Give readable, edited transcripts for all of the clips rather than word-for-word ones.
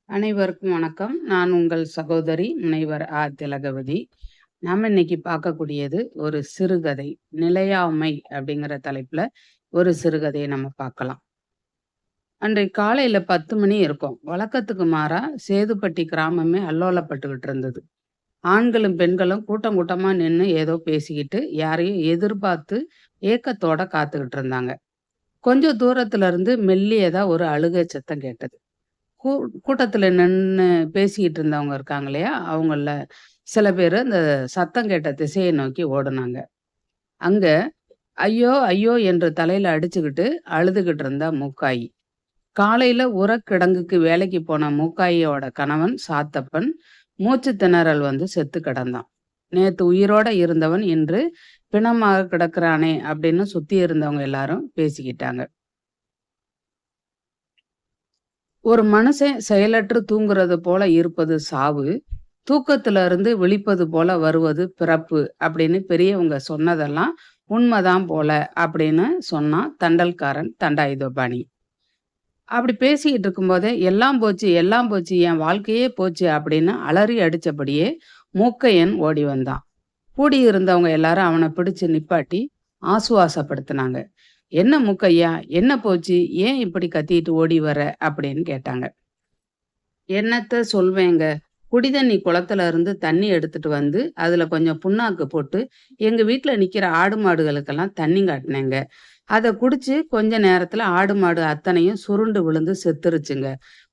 அனைவருக்கும் வணக்கம். நான் உங்கள் சகோதரி முனைவர் திலகவதி. நாம இன்னைக்கு பார்க்கக்கூடியது ஒரு சிறுகதை. நிலையாமை அப்படிங்கிற தலைப்புல ஒரு சிறுகதையை நம்ம பார்க்கலாம். அன்றைக்கு காலையில 10 மணி இருக்கும். வழக்கத்துக்கு மாறா சேதுப்பட்டி கிராமமே அல்லோலப்பட்டுக்கிட்டு இருந்தது. ஆண்களும், பெண்களும் கூட்டம் கூட்டமா நின்னு ஏதோ பேசிக்கிட்டு, யாரையும் எதிர்பார்த்து ஏக்கத்தோட காத்துக்கிட்டு இருந்தாங்க. கொஞ்சம் தூரத்துல இருந்து மெல்லியதா ஒரு அழுகை சத்தம் கேட்டது. கூ கூட்டத்துல நின்னு பேசிக்கிட்டு இருந்தவங்க இருக்காங்க இல்லையா? அவங்கள்ல சில பேரு அந்த சத்தம் கேட்ட திசையை நோக்கி ஓடுனாங்க. அங்க ஐயோ! ஐயோ! என்று தலையில அடிச்சுக்கிட்டு அழுதுகிட்டு இருந்தா மூக்காயி. காலையில உரக்கிடங்குக்கு வேலைக்கு போன மூக்காயியோட கணவன் சாத்தப்பன் மூச்சு திணறல் வந்து செத்து கிடந்தான். நேத்து உயிரோட இருந்தவன் இன்று பிணமாக கிடக்குறானே அப்படின்னு சுத்தி இருந்தவங்க எல்லாரும் பேசிக்கிட்டாங்க. ஒரு மனுஷன் செயலற்று தூங்குறது போல இருப்பது சாவு, தூக்கத்துல இருந்து விழிப்பது போல வருவது பிறப்பு அப்படின்னு பெரியவங்க சொன்னதெல்லாம் உண்மைதான் போல அப்படின்னு சொன்னான் தண்டல்காரன் தண்டாயுதபாணி. அப்படி பேசிக்கிட்டு இருக்கும்போதே எல்லாம் போச்சு எல்லாம் போச்சு என் வாழ்க்கையே போச்சு அப்படின்னு அலறி அடிச்சபடியே மூக்கையன் ஓடி வந்தான். கூடியிருந்தவங்க எல்லாரும் அவனை பிடிச்சு நிப்பாட்டி ஆசுவாசப்படுத்தினாங்க. என்ன மூக்கையா, என்ன போச்சு, ஏன் இப்படி கத்திட்டு ஓடி வர அப்படின்னு கேட்டாங்க. என்னத்த சொல்வேங்க, குடிதண்ணி குளத்துல இருந்து தண்ணி எடுத்துட்டு வந்து அதுல கொஞ்சம் புண்ணாக்கு போட்டு எங்க வீட்டுல நிக்கிற ஆடு மாடுகளுக்கெல்லாம் தண்ணி காட்டினேங்க. அதை குடிச்சு கொஞ்ச நேரத்துல ஆடு மாடு அத்தனையும் சுருண்டு விழுந்து செத்துருச்சுங்க.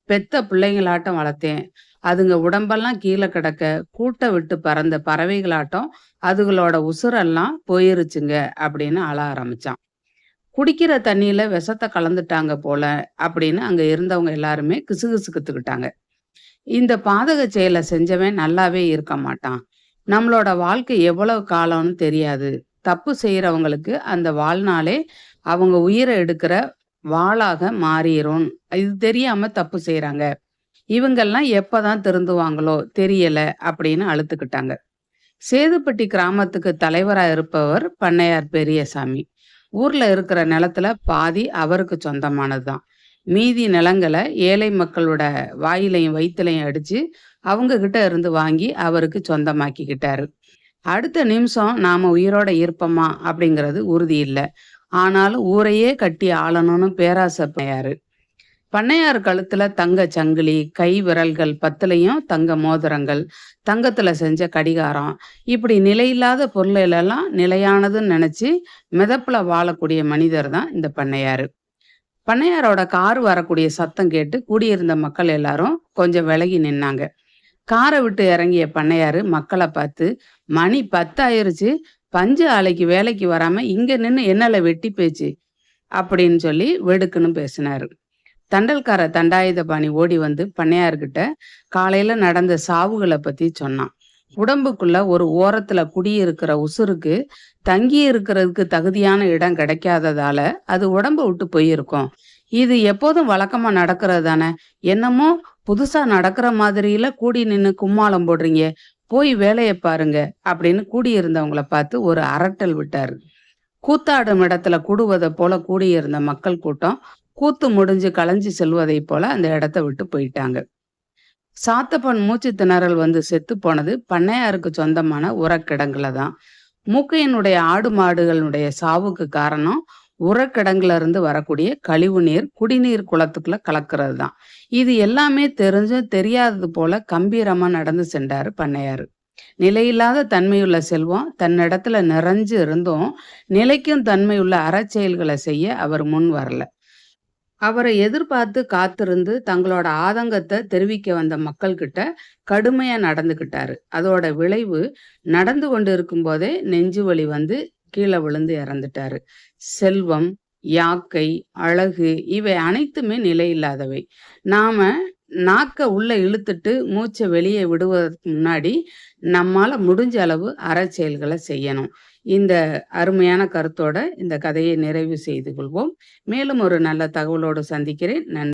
பெத்த பிள்ளைங்களாட்டம் வளர்த்தேன். அதுங்க உடம்பெல்லாம் கீழே கிடக்க கூட்டை விட்டு பறந்த பறவைகளாட்டம் அதுகளோட உசுரெல்லாம் போயிருச்சுங்க அப்படின்னு அழ ஆரம்பிச்சான். குடிக்கிற தண்ணியில விஷத்தை கலந்துட்டாங்க போல அப்படின்னு அங்க இருந்தவங்க எல்லாருமே கிசுகிசுத்துக்கிட்டாங்க. இந்த பாதக செயலை செஞ்சவன் நல்லாவே இருக்க மாட்டான். நம்மளோட வாழ்க்கை எவ்வளவு காலம்னு தெரியாது. தப்பு செய்யறவங்களுக்கு அந்த வாழ்நாளே அவங்க உயிரை எடுக்கிற வாளாக மாறிரும். இது தெரியாம தப்பு செய்யறாங்க. இவங்கெல்லாம் எப்பதான் திருந்துவாங்களோ தெரியல அப்படின்னு அழுத்துக்கிட்டாங்க. சேதுப்பட்டி கிராமத்துக்கு தலைவரா இருப்பவர் பண்ணையார் பெரியசாமி. ஊர்ல இருக்கிற நிலத்துல பாதி அவருக்கு சொந்தமானதுதான். மீதி நிலங்களை ஏழை மக்களோட வாயிலையும் வயிற்றுலையும் அடிச்சு அவங்க கிட்ட இருந்து வாங்கி அவருக்கு சொந்தமாக்கிக்கிட்டாரு. அடுத்த நிமிஷம் நாம உயிரோட இருப்போமா அப்படிங்கிறது உறுதி இல்லை. ஆனாலும் ஊரையே கட்டி ஆளணும்னு பேராசை பண்ணையாரு. பண்ணையார் கழுத்துல தங்க சங்கிலி, கை விரல்கள் 10லையும் தங்க மோதிரங்கள், தங்கத்துல செஞ்ச கடிகாரம், இப்படி நிலையில்லாத பொருளெல்லாம் நிலையானதுன்னு நினைச்சு மிதப்புல வாழக்கூடிய மனிதர் தான் இந்த பண்ணையாரு. பண்ணையாரோட கார் வரக்கூடிய சத்தம் கேட்டு கூடியிருந்த மக்கள் எல்லாரும் கொஞ்சம் விலகி நின்னாங்க. காரை விட்டு இறங்கிய பண்ணையாரு மக்களை பார்த்து, மணி 10 ஆயிருச்சு, பஞ்சு ஆலைக்கு வேலைக்கு வராம இங்க நின்று என்னல வெட்டி பேச்சு அப்படின்னு சொல்லி வெடுக்குன்னு பேசினாரு. தண்டல்கார தண்டாயுதபாணி ஓடி வந்து பண்ணையார்கிட்ட காலையில நடந்த சாவுகளை பத்தி சொன்னான். உடம்புக்குள்ள ஒரு ஓரத்துல குடியிருக்கிற உசுருக்கு தங்கி இருக்கிறதுக்கு தகுதியான இடம் கிடைக்காததால அது உடம்ப விட்டு போயிருக்கும். இது எப்போதும் வழக்கமா நடக்கிறது தானே. என்னமோ புதுசா நடக்கிற மாதிரியில கூடி நின்னு கும்மாளம் போடுறீங்க, போய் வேலையை பாருங்க அப்படின்னு கூடியிருந்தவங்கள பார்த்து ஒரு அரட்டல் விட்டாரு. கூத்தாடும் இடத்துல கூடுவதை போல கூடியிருந்த மக்கள் கூட்டம் கூத்து முடிஞ்சு களைஞ்சு செல்வதை போல அந்த இடத்த விட்டு போயிட்டாங்க. சாத்தப்பன் மூச்சு திணறல் வந்து செத்து போனது பண்ணையாருக்கு சொந்தமான உரக்கிடங்குல தான். மூக்கையனுடைய ஆடு மாடுகளுடைய சாவுக்கு காரணம் உரக்கிடங்குல இருந்து வரக்கூடிய கழிவு நீர் குடிநீர் குளத்துக்குள்ள கலக்கிறது தான். இது எல்லாமே தெரிஞ்சும் தெரியாதது போல கம்பீரமா நடந்து சென்றாரு பண்ணையாரு. நிலையில்லாத தன்மையுள்ள செல்வம் தன்னிடத்துல நிறைஞ்சு இருந்தும் நிலைக்கும் தன்மையுள்ள அறச்செயல்களை செய்ய அவர் முன் வரல. அவரை எதிர்பார்த்து காத்திருந்து தங்களோட ஆதங்கத்தை தெரிவிக்க வந்த மக்கள் கிட்ட கடுமையா நடந்துக்கிட்டாரு. அதோட விளைவு நடந்து கொண்டு இருக்கும் போதே நெஞ்சு வலி வந்து கீழே விழுந்து இறந்துட்டாரு. செல்வம், யாக்கை, அழகு இவை அனைத்துமே நிலையில்லாதவை. நாம நாக்க உள்ள இழுத்துட்டு மூச்சை வெளியே விடுவதற்கு முன்னாடி நம்மால முடிஞ்ச அளவு அறச்செயல்களை செய்யணும். இந்த அருமையான கருத்தோட இந்த கதையை நிறைவு செய்து கொள்வோம். மேலும் ஒரு நல்ல தகவலோடு சந்திக்கிறேன். நன்றி.